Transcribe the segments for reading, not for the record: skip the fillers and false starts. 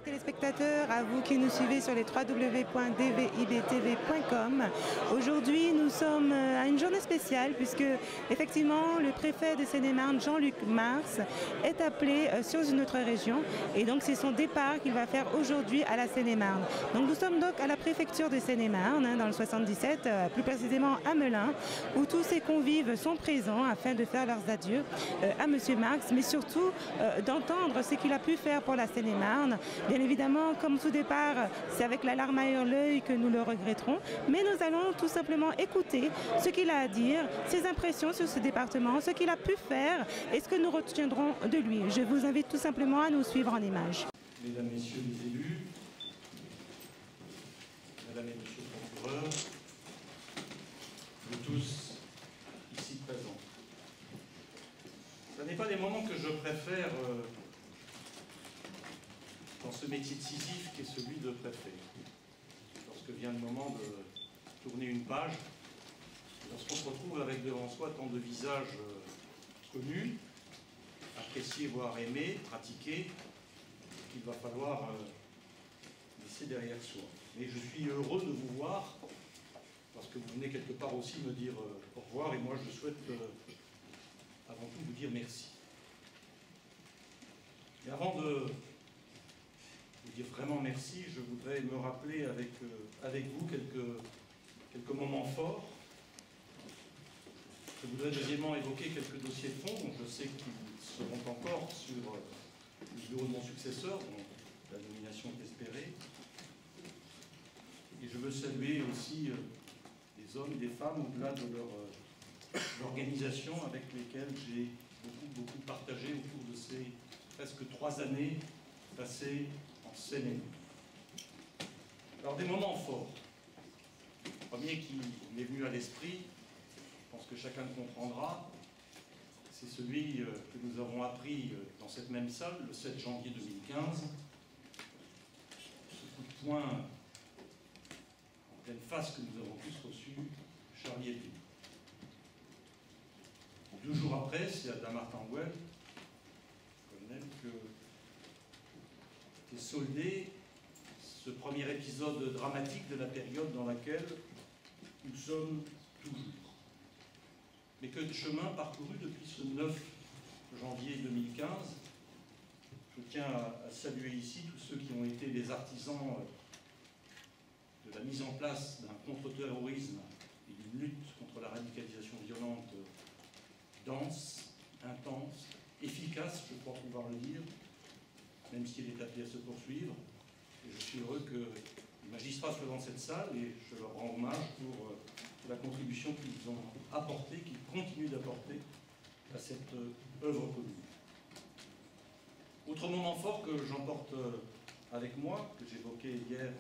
Téléspectateurs, à vous qui nous suivez sur les www.dvibtv.com. Aujourd'hui, nous sommes à une journée spéciale puisque effectivement le préfet de Seine-et-Marne, Jean-Luc Mars, est appelé sur notre région et donc c'est son départ qu'il va faire aujourd'hui à la Seine-et-Marne. Donc nous sommes donc à la préfecture de Seine-et-Marne, dans le 77, plus précisément à Melun, où tous ses convives sont présents afin de faire leurs adieux à Monsieur Marx, mais surtout d'entendre ce qu'il a pu faire pour la Seine-et-Marne. Bien évidemment, comme tout départ, c'est avec la larme à l'œil que nous le regretterons, mais nous allons tout simplement écouter ce qu'il a à dire, ses impressions sur ce département, ce qu'il a pu faire et ce que nous retiendrons de lui. Je vous invite tout simplement à nous suivre en images. Mesdames, Messieurs les élus, Madame et Monsieur le procureur, vous tous ici présents. Ce n'est pas des moments que je préfère dans ce métier décisif qui est celui de préfet. Lorsque vient le moment de tourner une page, lorsqu'on se retrouve avec devant soi tant de visages connus, appréciés, voire aimés, pratiqués, qu'il va falloir laisser derrière soi. Mais je suis heureux de vous voir, parce que vous venez quelque part aussi me dire au revoir, et moi je souhaite avant tout vous dire merci. Et avant de vous dire vraiment merci, je voudrais me rappeler avec vous quelques moments forts. Je voudrais deuxièmement évoquer quelques dossiers de fond, dont je sais qu'ils seront encore sur le bureau de mon successeur, dont la nomination est espérée. Et je veux saluer aussi des hommes et des femmes au-delà de leur organisation avec lesquelles j'ai beaucoup partagé au cours de ces presque 3 années passées en Seine-et-Marne. Alors des moments forts. Le premier qui m'est venu à l'esprit, je pense que chacun comprendra, c'est celui que nous avons appris dans cette même salle le 7 janvier 2015. Ce coup de poing en pleine face que nous avons tous reçu, Charlie Hebdo. 2 jours après, c'est à Dammartin-Ouel, colonel, que était soldé ce premier épisode dramatique de la période dans laquelle nous sommes toujours. Mais que de chemin parcouru depuis ce 9 janvier 2015. Je tiens à saluer ici tous ceux qui ont été les artisans de la mise en place d'un contre-terrorisme et d'une lutte contre la radicalisation violente dense, intense, efficace, je crois pouvoir le dire, même si elle est appelée à se poursuivre. Et je suis heureux que les magistrats soient dans cette salle et je leur rends hommage pour la contribution qu'ils ont apportée, qu'ils continuent d'apporter à cette œuvre commune. Autre moment fort que j'emporte avec moi, que j'évoquais hier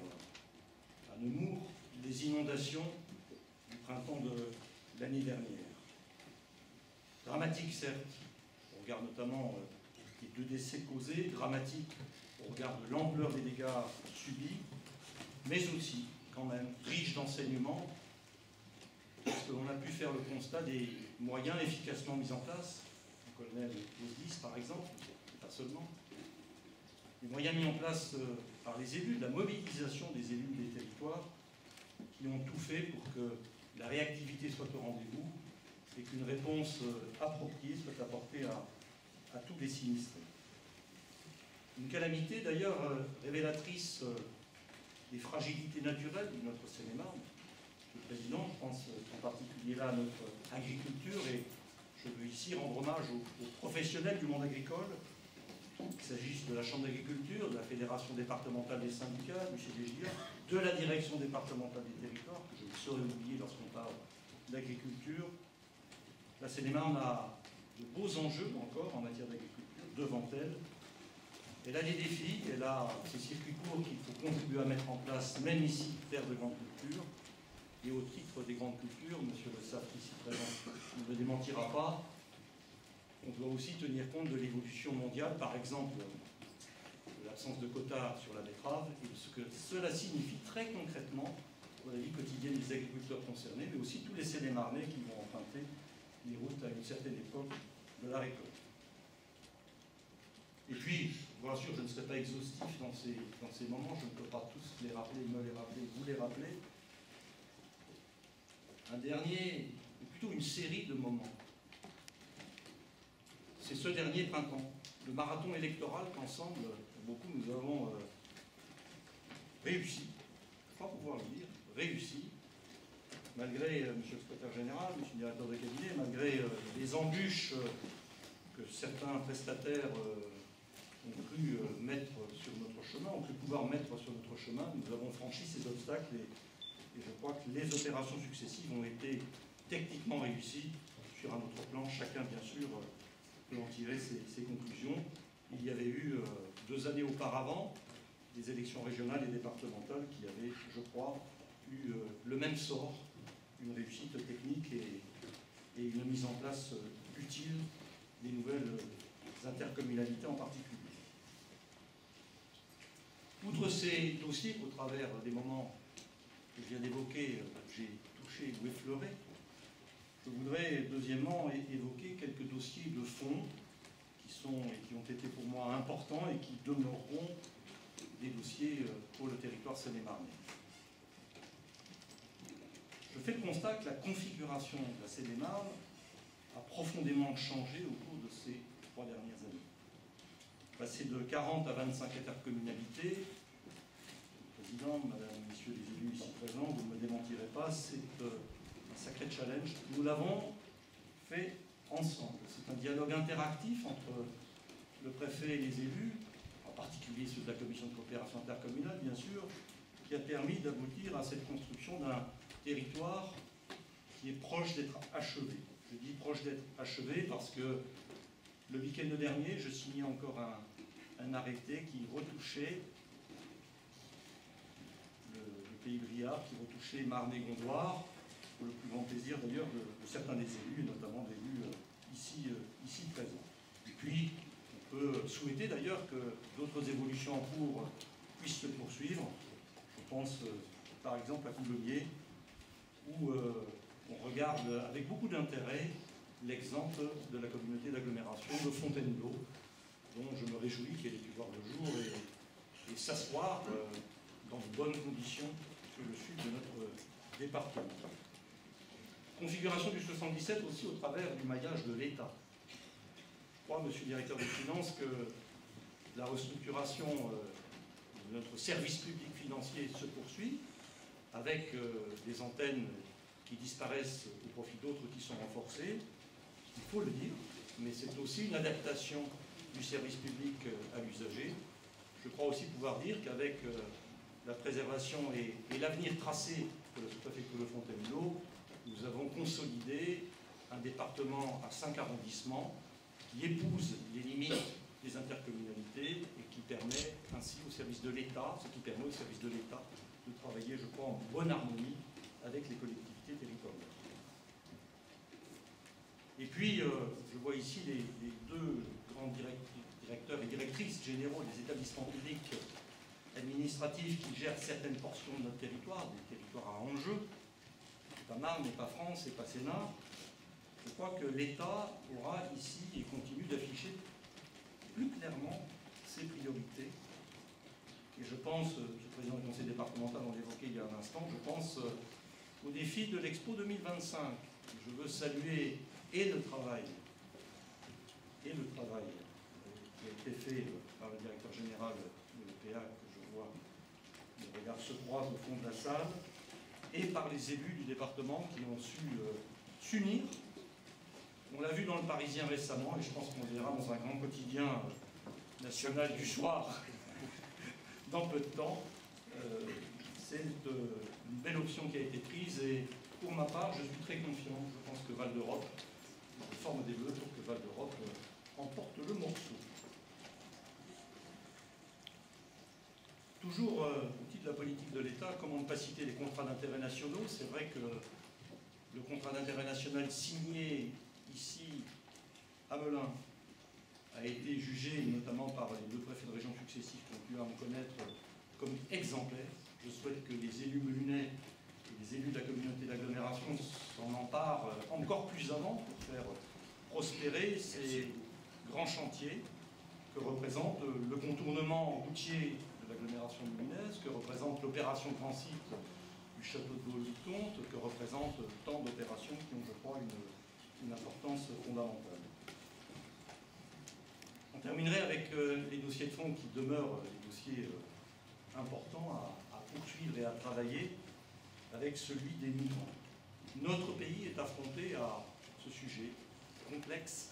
à Nemours, les inondations du printemps de l'année dernière. Dramatique, certes, on regarde notamment les 2 décès causés, dramatique au regard de l'ampleur des dégâts subis, mais aussi, quand même, riche d'enseignements, parce qu'on a pu faire le constat des moyens efficacement mis en place, le colonel Osdis par exemple, pas seulement, les moyens mis en place par les élus, de la mobilisation des élus des territoires, qui ont tout fait pour que la réactivité soit au rendez-vous, et qu'une réponse appropriée soit apportée à tous les sinistrés. Une calamité d'ailleurs révélatrice des fragilités naturelles de notre Seine-et-Marne. Monsieur le Président, je pense en particulier là à notre agriculture, et je veux ici rendre hommage aux professionnels du monde agricole, qu'il s'agisse de la Chambre d'agriculture, de la Fédération départementale des syndicats, du CDJA, de la Direction départementale des territoires, que je ne saurais oublier lorsqu'on parle d'agriculture. La Seine-et-Marne a de beaux enjeux encore en matière d'agriculture devant elle. Elle a des défis, elle a ces circuits courts qu'il faut contribuer à mettre en place, même ici, terre de grande culture. Et au titre des grandes cultures, monsieur le Safri ici présent ne me démentira pas, on doit aussi tenir compte de l'évolution mondiale, par exemple de l'absence de quotas sur la betterave, et de ce que cela signifie très concrètement pour la vie quotidienne des agriculteurs concernés, mais aussi tous les Seine-et-Marnais qui vont emprunter les routes à une certaine époque de la récolte. Et puis, je vous rassure, je ne serai pas exhaustif dans ces moments, je ne peux pas tous les rappeler, me les rappeler, vous les rappeler. Un dernier, ou plutôt une série de moments. C'est ce dernier printemps, le marathon électoral qu'ensemble, beaucoup nous avons réussi, je crois pouvoir le dire, réussi, malgré, monsieur le secrétaire général, monsieur le directeur de cabinet, malgré les embûches que certains prestataires ont cru mettre sur notre chemin, ont cru pouvoir mettre sur notre chemin, nous avons franchi ces obstacles et je crois que les opérations successives ont été techniquement réussies sur un autre plan. Chacun, bien sûr, peut en tirer ses conclusions. Il y avait eu 2 années auparavant des élections régionales et départementales qui avaient, je crois, eu le même sort, une réussite technique et une mise en place utile des nouvelles intercommunalités en particulier. Outre ces dossiers qu'au travers des moments que je viens d'évoquer, j'ai touché ou effleuré, je voudrais deuxièmement évoquer quelques dossiers de fond qui ont été pour moi importants et qui demeureront des dossiers pour le territoire seine-et-marnais. Je fais le constat que la configuration de la Seine-et-Marne a profondément changé au cours de ces 3 dernières années. Passer de 40 à 25 intercommunalités, le président, madame, messieurs les élus ici présents, vous ne me démentirez pas, c'est un sacré challenge. Nous l'avons fait ensemble. C'est un dialogue interactif entre le préfet et les élus, en particulier ceux de la commission de coopération intercommunale, bien sûr, qui a permis d'aboutir à cette construction d'un territoire qui est proche d'être achevé. Je dis proche d'être achevé parce que le week-end dernier, je signais encore un arrêté qui retouchait le pays de Briard, qui retouchait Marne et Gondoire, pour le plus grand plaisir d'ailleurs de certains des élus, et notamment d'élus ici présents. Et puis, on peut souhaiter d'ailleurs que d'autres évolutions en cours puissent se poursuivre. Je pense par exemple à Coulommiers, où on regarde avec beaucoup d'intérêt l'exemple de la communauté d'agglomération de Fontainebleau, dont je me réjouis qu'elle ait pu voir le jour et s'asseoir dans de bonnes conditions sur le sud de notre département. Configuration du 77 aussi au travers du maillage de l'État. Je crois, monsieur le directeur des Finances, que la restructuration de notre service public financier se poursuit, avec des antennes qui disparaissent au profit d'autres qui sont renforcées. Il faut le dire, mais c'est aussi une adaptation du service public à l'usager. Je crois aussi pouvoir dire qu'avec la préservation et l'avenir tracé pour le sous-préfecture de Fontainebleau, nous avons consolidé un département à 5 arrondissements qui épouse les limites des intercommunalités et qui permet ainsi au service de l'État, ce qui permet au service de l'État de travailler, je crois, en bonne harmonie avec les collectivités territoriales. Et puis, je vois ici les 2 grands directeurs et directrices généraux des établissements publics administratifs qui gèrent certaines portions de notre territoire, des territoires à enjeu. Pas Marne, et pas France, et pas Sénat. Je crois que l'État aura ici et continue d'afficher plus clairement ses priorités. Et je pense, le président du conseil départemental en l'évoquait il y a un instant, je pense au défi de l'Expo 2025. Je veux saluer et le travail qui a été fait par le directeur général de l'EPA, que je vois, le regard se croise au fond de la salle, et par les élus du département qui ont su s'unir. On l'a vu dans le Parisien récemment, et je pense qu'on le verra dans un grand quotidien national du soir dans peu de temps. C'est une belle option qui a été prise, et pour ma part, je suis très confiant. Je pense que Val d'Europe, je forme des vœux pour que Val d'Europe remporte le morceau. Toujours au titre de la politique de l'État, comment ne pas citer les contrats d'intérêt nationaux? C'est vrai que le contrat d'intérêt national signé ici à Melun a été jugé, notamment par les 2 préfets de région successifs qui ont pu en connaître, comme exemplaire. Je souhaite que les élus melunais et les élus de la communauté d'agglomération s'en emparent encore plus avant pour faire prospérer ces grands chantiers que représente le contournement routier de l'agglomération lyonnaise, que représente l'opération Grand Site du château de Vaux-le-Vicomte, que représente tant d'opérations qui ont, je crois, une importance fondamentale. On terminerait avec les dossiers de fond qui demeurent des dossiers importants à poursuivre et à travailler, avec celui des migrants. Notre pays est affronté à ce sujet complexe,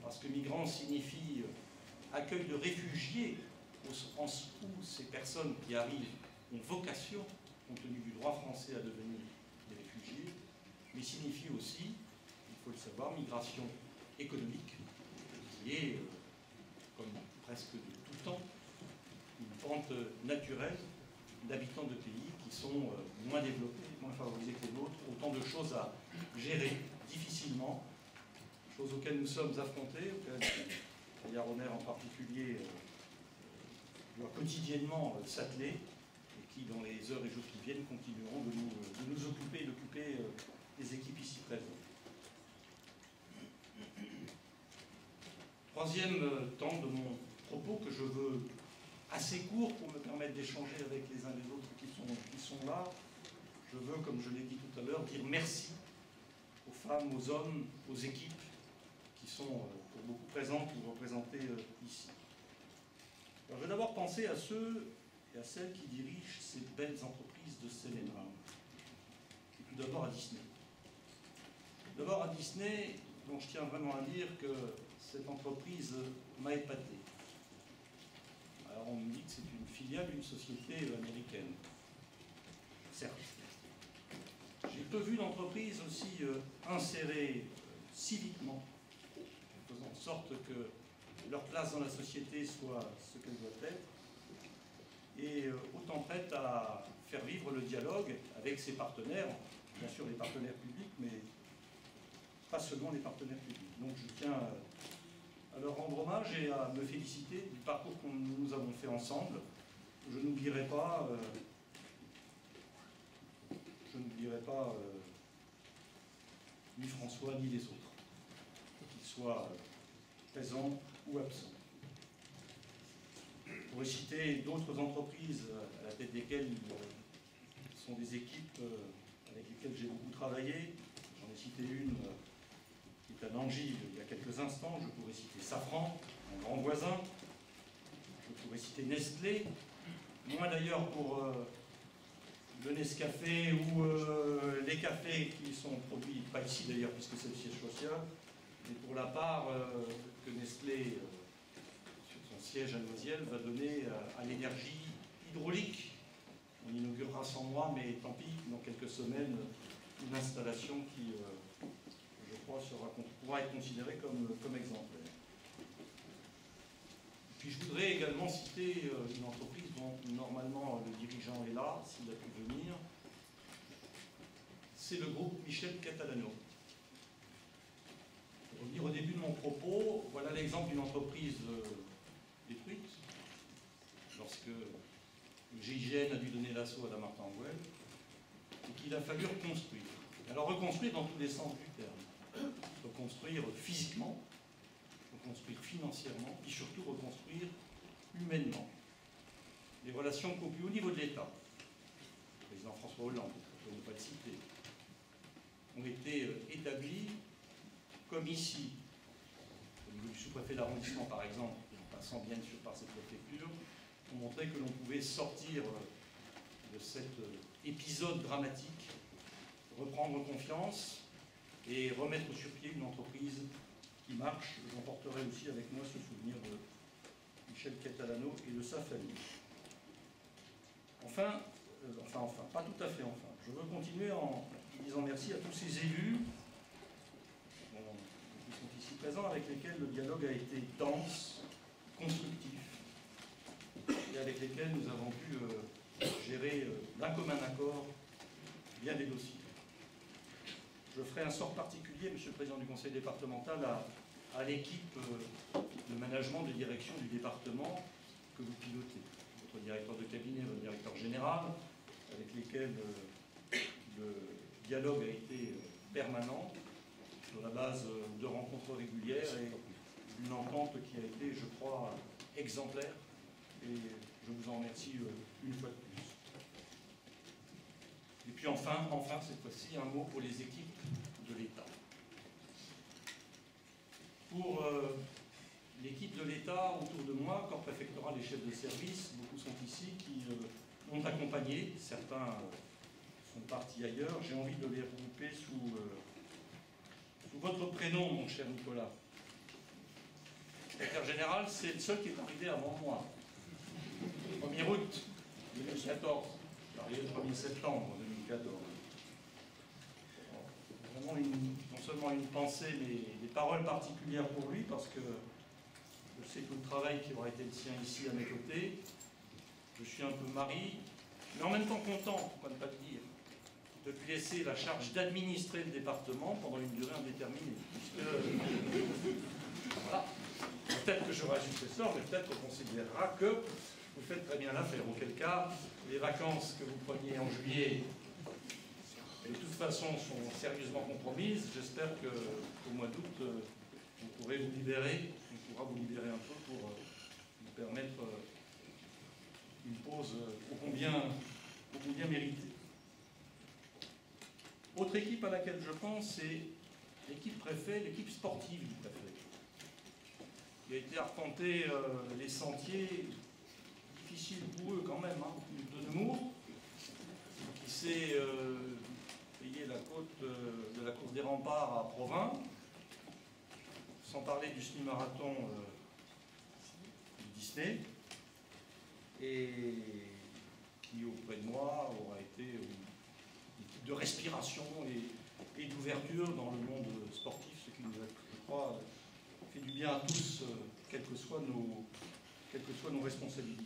parce que migrants signifie accueil de réfugiés, au sens où ces personnes qui arrivent ont vocation, compte tenu du droit français, à devenir des réfugiés, mais signifie aussi, il faut le savoir, migration économique, qui est, comme presque de tout temps, une pente naturelle d'habitants de pays qui sont moins développés, moins favorisés que les nôtres, autant de choses à gérer difficilement, choses auxquelles nous sommes affrontés, auxquelles Gaillard Honner en particulier doit quotidiennement s'atteler, et qui, dans les heures et jours qui viennent, continueront de nous occuper et d'occuper les équipes ici présentes. Troisième temps de mon propos, que je veux assez court pour me permettre d'échanger avec les uns et les autres qui sont là. Je veux, comme je l'ai dit tout à l'heure, dire merci aux femmes, aux hommes, aux équipes qui sont pour beaucoup présentes ou représentées ici. Alors, je vais d'abord penser à ceux et à celles qui dirigent ces belles entreprises de cinéma. Et tout d'abord à Disney. D'abord à Disney, dont je tiens vraiment à dire que cette entreprise m'a épaté. Alors on me dit que c'est une filiale d'une société américaine. Certes. J'ai peu vu d'entreprises aussi insérées civiquement, faisant en sorte que leur place dans la société soit ce qu'elle doit être, et autant prête à faire vivre le dialogue avec ses partenaires, bien sûr les partenaires publics, mais pas seulement les partenaires publics. Donc je tiens à leur rendre hommage et à me féliciter du parcours que nous avons fait ensemble. Je n'oublierai pas, ni François ni les autres, qu'ils soient présents ou absents. Je pourrais citer d'autres entreprises à la tête desquelles sont des équipes avec lesquelles j'ai beaucoup travaillé. J'en ai cité une qui est à Nangy il y a quelques instants. Je pourrais citer Safran, mon grand voisin. Je pourrais citer Nestlé. Moins d'ailleurs pour le Nescafé ou les cafés qui sont produits, pas ici d'ailleurs puisque c'est le siège social, mais pour la part que Nestlé, sur son siège à Noisiel, va donner à l'énergie hydraulique. On inaugurera sans moi, mais tant pis, dans quelques semaines, une installation qui, je crois, pourra être considérée comme exemplaire. Puis je voudrais également citer une entreprise dont normalement le dirigeant est là, s'il a pu venir. C'est le groupe Michel Catalano. Pour revenir au début de mon propos, voilà l'exemple d'une entreprise détruite, lorsque le GIGN a dû donner l'assaut à Dammartin-Angouel, et qu'il a fallu reconstruire. Alors reconstruire dans tous les sens du terme. Reconstruire physiquement, reconstruire financièrement, puis surtout reconstruire humainement. Les relations qu'au plus haut niveau de l'État, le président François Hollande, pour ne pas le citer, ont été établies comme ici, au niveau du sous-préfet d'arrondissement par exemple, et en passant bien sûr par cette préfecture, ont montré que l'on pouvait sortir de cet épisode dramatique, reprendre confiance et remettre sur pied une entreprise qui marche. J'emporterai aussi avec moi ce souvenir de Michel Catalano et de sa famille. Enfin, pas tout à fait enfin. Je veux continuer en disant merci à tous ces élus qui sont ici présents, avec lesquels le dialogue a été dense, constructif, et avec lesquels nous avons pu gérer d'un commun accord bien des dossiers. Je ferai un sort particulier, Monsieur le Président du Conseil départemental, à l'équipe de management, de direction du département que vous pilotez. Votre directeur de cabinet, votre directeur général, avec lesquels le dialogue a été permanent, sur la base de rencontres régulières et d'une entente qui a été, je crois, exemplaire. Et je vous en remercie une fois de plus. Et puis enfin, cette fois-ci, un mot pour les équipes de l'État. Pour l'équipe de l'État autour de moi, corps préfectoral et chefs de service, beaucoup sont ici, qui m'ont accompagné. Certains sont partis ailleurs. J'ai envie de les regrouper sous votre prénom, mon cher Nicolas. Le secrétaire général, c'est le seul qui est arrivé avant moi. 1er août 2014. Il est arrivé le 1er septembre 2014. Vraiment non seulement une pensée, mais des paroles particulières pour lui, parce que je sais tout le travail qui aura été le sien ici à mes côtés. Je suis un peu mari, mais en même temps content, pourquoi ne pas le dire, de lui laisser la charge d'administrer le département pendant une durée indéterminée. Puisque, voilà, peut-être que j'aurai un successeur, mais peut-être qu'on considérera que vous faites très bien l'affaire. Auquel cas, les vacances que vous preniez en juillet, de toute façon, sont sérieusement compromises. J'espère qu'au mois d'août, vous pourrez vous libérer, on pourra vous libérer un peu pour vous permettre une pause ô combien méritée. Autre équipe à laquelle je pense, c'est l'équipe préfet, l'équipe sportive du préfet, qui a été arpenter les sentiers difficiles pour eux quand même, hein, de Nemours, qui s'est payé la côte de la course des remparts à Provins, sans parler du semi-marathon du Disney, et qui auprès de moi aura été une type de respiration et d'ouverture dans le monde sportif, ce qui nous a, je crois, fait du bien à tous, quelles que soient nos responsabilités.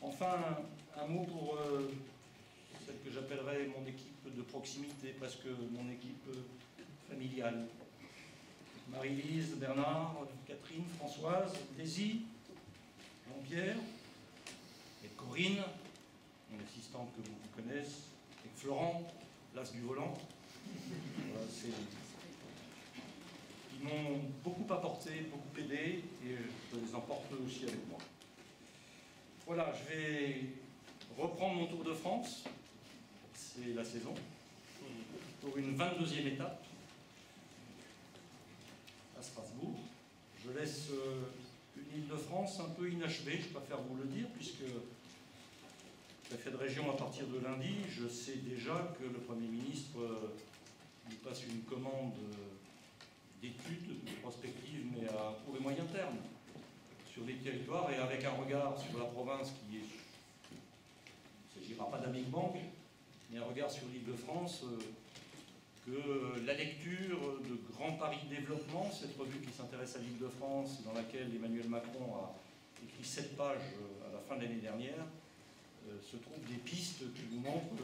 Enfin, un mot pour celle que j'appellerais mon équipe de proximité, presque mon équipe familiale. Marie-Lise, Bernard, Catherine, Françoise, Daisy, Jean-Pierre, et Corinne, mon assistante que vous connaissez, et Florent, l'as du volant. Voilà, ils m'ont beaucoup apporté, beaucoup aidé, et je les emporte aussi avec moi. Voilà, je vais reprendre mon tour de France, c'est la saison, pour une 22e étape à Strasbourg. Je laisse une Île-de-France un peu inachevée, je préfère vous le dire, puisque préfet de région à partir de lundi, je sais déjà que le Premier ministre nous passe une commande d'études, de prospectives, mais à court et moyen terme, sur les territoires, et avec un regard sur la province qui est, il ne s'agira pas d'un Big Bang, mais un regard sur l'Île-de-France, que la lecture de Grand Paris Développement, cette revue qui s'intéresse à l'Île-de-France, dans laquelle Emmanuel Macron a écrit 7 pages à la fin de l'année dernière, se trouvent des pistes qui nous montrent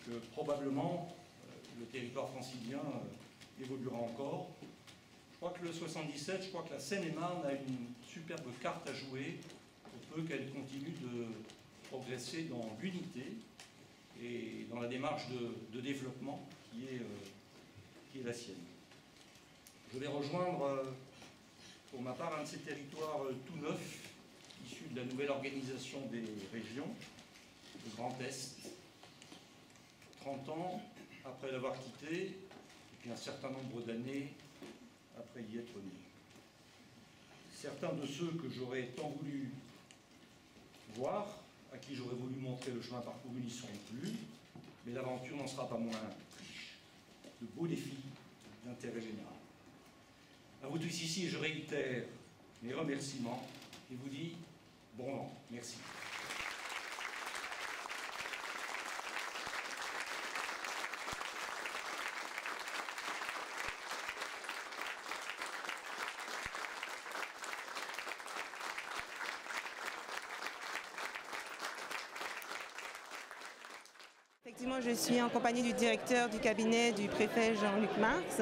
que probablement le territoire francilien évoluera encore. Je crois que le 77, je crois que la Seine-et-Marne a une superbe carte à jouer pour peu qu'elle continue de progresser dans l'unité et dans la démarche de développement qui est la sienne. Je vais rejoindre pour ma part un de ces territoires tout neufs, issu de la nouvelle organisation des régions, le Grand Est, 30 ans après l'avoir quitté, et puis un certain nombre d'années après y être né. Certains de ceux que j'aurais tant voulu voir, à qui j'aurais voulu montrer le chemin parcouru, n'y sont plus, mais l'aventure n'en sera pas moins riche. De beaux défis d'intérêt général. À vous tous ici, je réitère mes remerciements et vous dis bon vent. Merci. effectivement, je suis en compagnie du directeur du cabinet du préfet Jean-Luc Marx.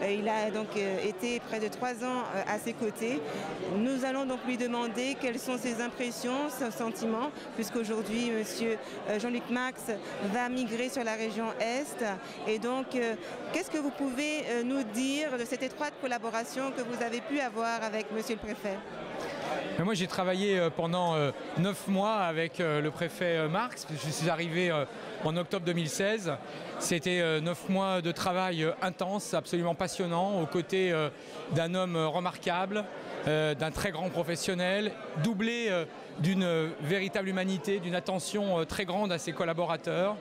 Il a donc été près de 3 ans à ses côtés. Nous allons donc lui demander quelles sont ses impressions, ses sentiments, puisqu'aujourd'hui, monsieur Jean-Luc Marx va migrer sur la région Est. Et donc, qu'est-ce que vous pouvez nous dire de cette étroite collaboration que vous avez pu avoir avec monsieur le préfet? Moi, j'ai travaillé pendant 9 mois avec le préfet Marx. Je suis arrivé en octobre 2016. C'était 9 mois de travail intense, absolument passionnant, aux côtés d'un homme remarquable, d'un très grand professionnel, doublé d'une véritable humanité, d'une attention très grande à ses collaborateurs.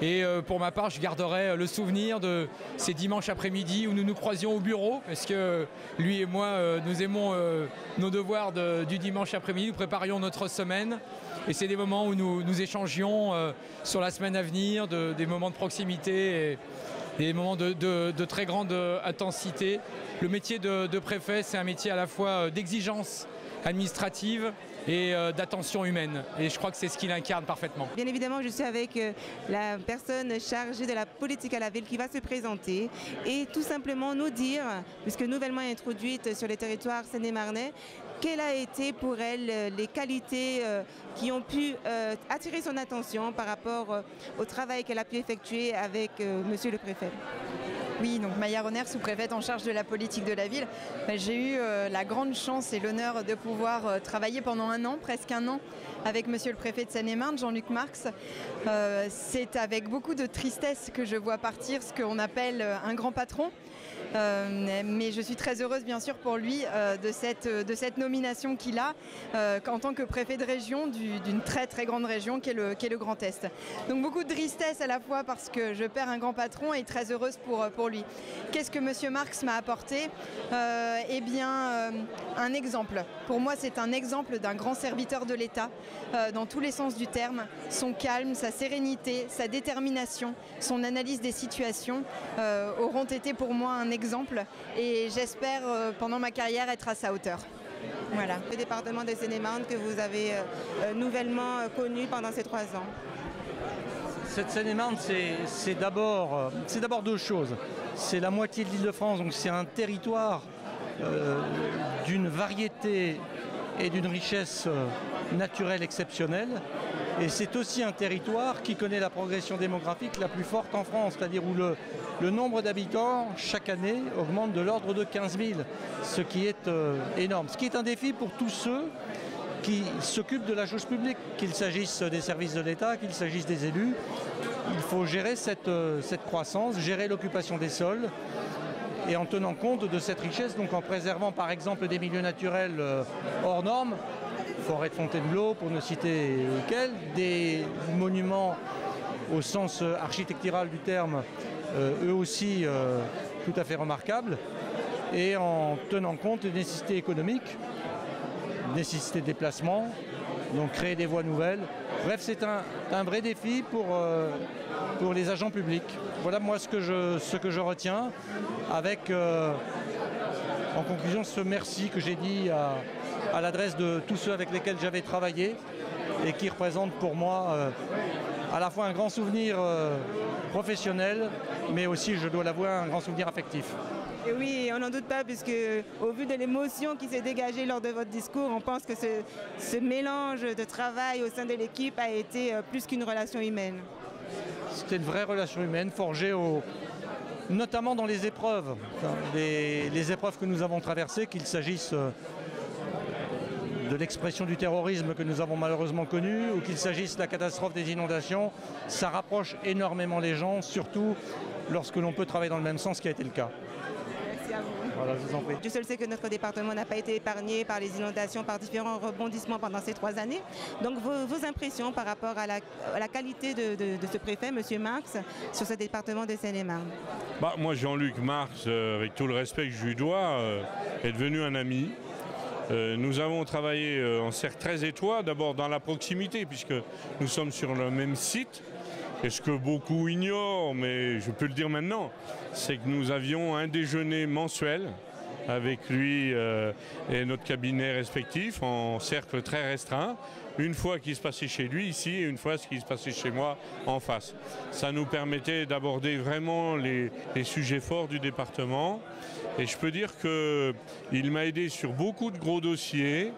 Et pour ma part, je garderai le souvenir de ces dimanches après-midi où nous nous croisions au bureau, parce que lui et moi, nous aimons nos devoirs du dimanche après-midi, nous préparions notre semaine. Et c'est des moments où nous échangions sur la semaine à venir, des moments de proximité et des moments de très grande intensité. Le métier de préfet, c'est un métier à la fois d'exigence administrative et d'attention humaine. Et je crois que c'est ce qu'il incarne parfaitement. Bien évidemment, je suis avec la personne chargée de la politique à la ville qui va se présenter et tout simplement nous dire, puisque nouvellement introduite sur les territoires seine-et-marnais, quelles a été pour elle les qualités qui ont pu attirer son attention par rapport au travail qu'elle a pu effectuer avec monsieur le préfet. Oui, donc Maya Ronner, sous-préfète en charge de la politique de la ville. J'ai eu la grande chance et l'honneur de pouvoir travailler pendant 1 an, presque 1 an, avec monsieur le préfet de Seine-et-Marne, Jean-Luc Marx. C'est avec beaucoup de tristesse que je vois partir ce qu'on appelle un grand patron. Mais je suis très heureuse bien sûr pour lui de cette nomination qu'il a en tant que préfet de région d'une très très grande région qui est le Grand Est. Donc beaucoup de tristesse à la fois parce que je perds un grand patron et très heureuse pour lui. Qu'est-ce que monsieur Marx m'a apporté? Eh bien un exemple. Pour moi c'est un exemple d'un grand serviteur de l'État dans tous les sens du terme. Son calme, sa sérénité, sa détermination, son analyse des situations auront été pour moi un exemple et j'espère pendant ma carrière être à sa hauteur. Voilà. Le département de Seine-et-Marne que vous avez nouvellement connu pendant ces 3 ans. Cette Seine-et-Marne, c'est d'abord 2 choses. C'est la moitié de l'Île-de-France, donc c'est un territoire d'une variété et d'une richesse naturelle exceptionnelle. Et c'est aussi un territoire qui connaît la progression démographique la plus forte en France, c'est-à-dire où le nombre d'habitants chaque année augmente de l'ordre de 15 000, ce qui est énorme. Ce qui est un défi pour tous ceux qui s'occupent de la chose publique, qu'il s'agisse des services de l'État, qu'il s'agisse des élus. Il faut gérer cette croissance, gérer l'occupation des sols et en tenant compte de cette richesse, donc en préservant par exemple des milieux naturels hors normes, forêt de Fontainebleau pour ne citer quels, des monuments au sens architectural du terme, eux aussi tout à fait remarquables, et en tenant compte des nécessités économiques, nécessité de déplacement, donc créer des voies nouvelles. Bref, c'est un vrai défi pour les agents publics. Voilà moi ce que je retiens avec en conclusion ce merci que j'ai dit à l'adresse de tous ceux avec lesquels j'avais travaillé et qui représentent pour moi à la fois un grand souvenir professionnel, mais aussi, je dois l'avouer, un grand souvenir affectif. Et oui, on n'en doute pas, puisque au vu de l'émotion qui s'est dégagée lors de votre discours, on pense que ce mélange de travail au sein de l'équipe a été plus qu'une relation humaine. C'était une vraie relation humaine, forgée notamment dans les épreuves, les épreuves que nous avons traversées, qu'il s'agisse de l'expression du terrorisme que nous avons malheureusement connu, ou qu'il s'agisse de la catastrophe des inondations. Ça rapproche énormément les gens, surtout lorsque l'on peut travailler dans le même sens, ce qui a été le cas. Merci à vous. Voilà, je vous en prie. Je sais que notre département n'a pas été épargné par les inondations, par différents rebondissements pendant ces 3 années. Donc vos impressions par rapport à la qualité de ce préfet, M. Marx, sur ce département de Seine-et-Marne? Moi, Jean-Luc Marx, avec tout le respect que je lui dois, est devenu un ami. Nous avons travaillé en cercle très étroit, d'abord dans la proximité, puisque nous sommes sur le même site. Et ce que beaucoup ignorent, mais je peux le dire maintenant, c'est que nous avions un déjeuner mensuel avec lui et notre cabinet respectif en cercle très restreint. Une fois ce qui se passait chez lui ici et une fois ce qui se passait chez moi en face. Ça nous permettait d'aborder vraiment les sujets forts du département. Et je peux dire qu'il m'a aidé sur beaucoup de gros dossiers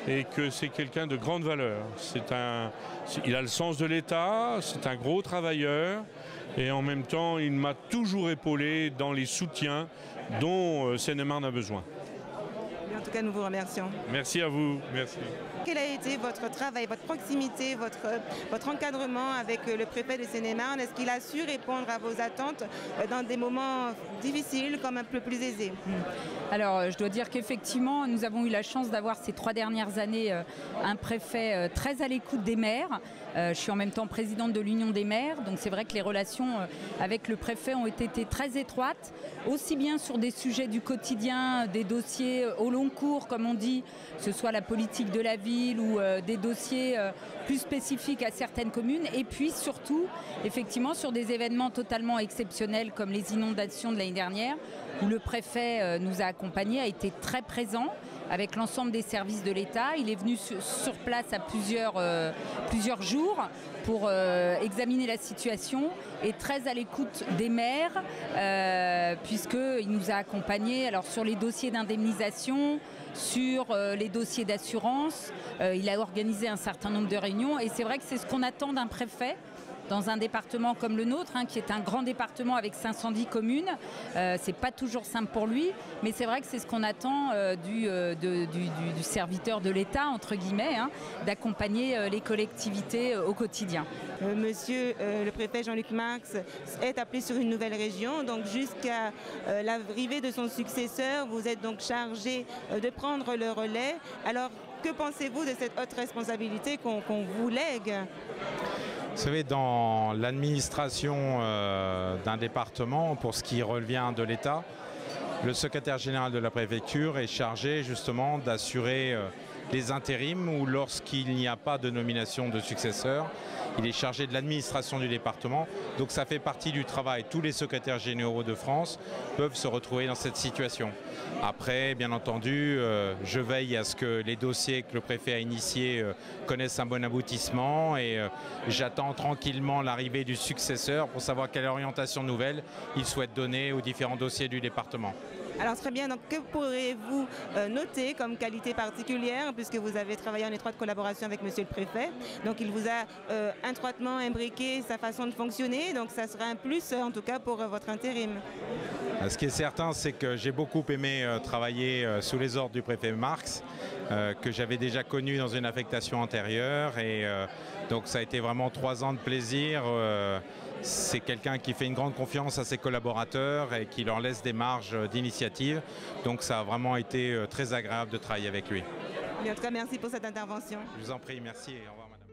et que c'est quelqu'un de grande valeur. Il a le sens de l'État, c'est un gros travailleur et en même temps il m'a toujours épaulé dans les soutiens dont Seine-et-Marne a besoin. En tout cas, nous vous remercions. Merci à vous. Merci. Quel a été votre travail, votre proximité, votre encadrement avec le préfet de Seine-et-Marne? Est-ce qu'il a su répondre à vos attentes dans des moments difficiles comme un peu plus aisés? Alors, je dois dire qu'effectivement, nous avons eu la chance d'avoir ces 3 dernières années un préfet très à l'écoute des maires. Je suis en même temps présidente de l'Union des maires, donc c'est vrai que les relations avec le préfet ont été très étroites, aussi bien sur des sujets du quotidien, des dossiers au long cours, comme on dit, que ce soit la politique de la ville ou des dossiers plus spécifiques à certaines communes, et puis surtout, effectivement, sur des événements totalement exceptionnels comme les inondations de l'année dernière, où le préfet nous a accompagnés, a été très présent avec l'ensemble des services de l'État. Il est venu sur place à plusieurs jours pour examiner la situation et très à l'écoute des maires, puisqu'il nous a accompagnés alors, sur les dossiers d'indemnisation, sur les dossiers d'assurance. Il a organisé un certain nombre de réunions et c'est vrai que c'est ce qu'on attend d'un préfet dans un département comme le nôtre, qui est un grand département avec 510 communes. C'est pas toujours simple pour lui, mais c'est vrai que c'est ce qu'on attend du serviteur de l'État, entre guillemets, d'accompagner les collectivités au quotidien. Monsieur le préfet Jean-Luc Marx est appelé sur une nouvelle région, donc jusqu'à l'arrivée de son successeur, vous êtes donc chargé de prendre le relais. Alors, que pensez-vous de cette haute responsabilité qu'on vous lègue ? Vous savez, dans l'administration d'un département, pour ce qui revient de l'État, le secrétaire général de la préfecture est chargé justement d'assurer les intérims ou lorsqu'il n'y a pas de nomination de successeur, il est chargé de l'administration du département. Donc ça fait partie du travail. Tous les secrétaires généraux de France peuvent se retrouver dans cette situation. Après, bien entendu, je veille à ce que les dossiers que le préfet a initiés connaissent un bon aboutissement et j'attends tranquillement l'arrivée du successeur pour savoir quelle orientation nouvelle il souhaite donner aux différents dossiers du département. Alors très bien, donc que pourrez-vous noter comme qualité particulière puisque vous avez travaillé en étroite collaboration avec monsieur le préfet, donc il vous a étroitement imbriqué sa façon de fonctionner, donc ça sera un plus en tout cas pour votre intérim. Ce qui est certain, c'est que j'ai beaucoup aimé travailler sous les ordres du préfet Marx, que j'avais déjà connu dans une affectation antérieure et donc ça a été vraiment 3 ans de plaisir. C'est quelqu'un qui fait une grande confiance à ses collaborateurs et qui leur laisse des marges d'initiative. Donc ça a vraiment été très agréable de travailler avec lui. En tout cas, merci pour cette intervention. Je vous en prie, merci et au revoir madame.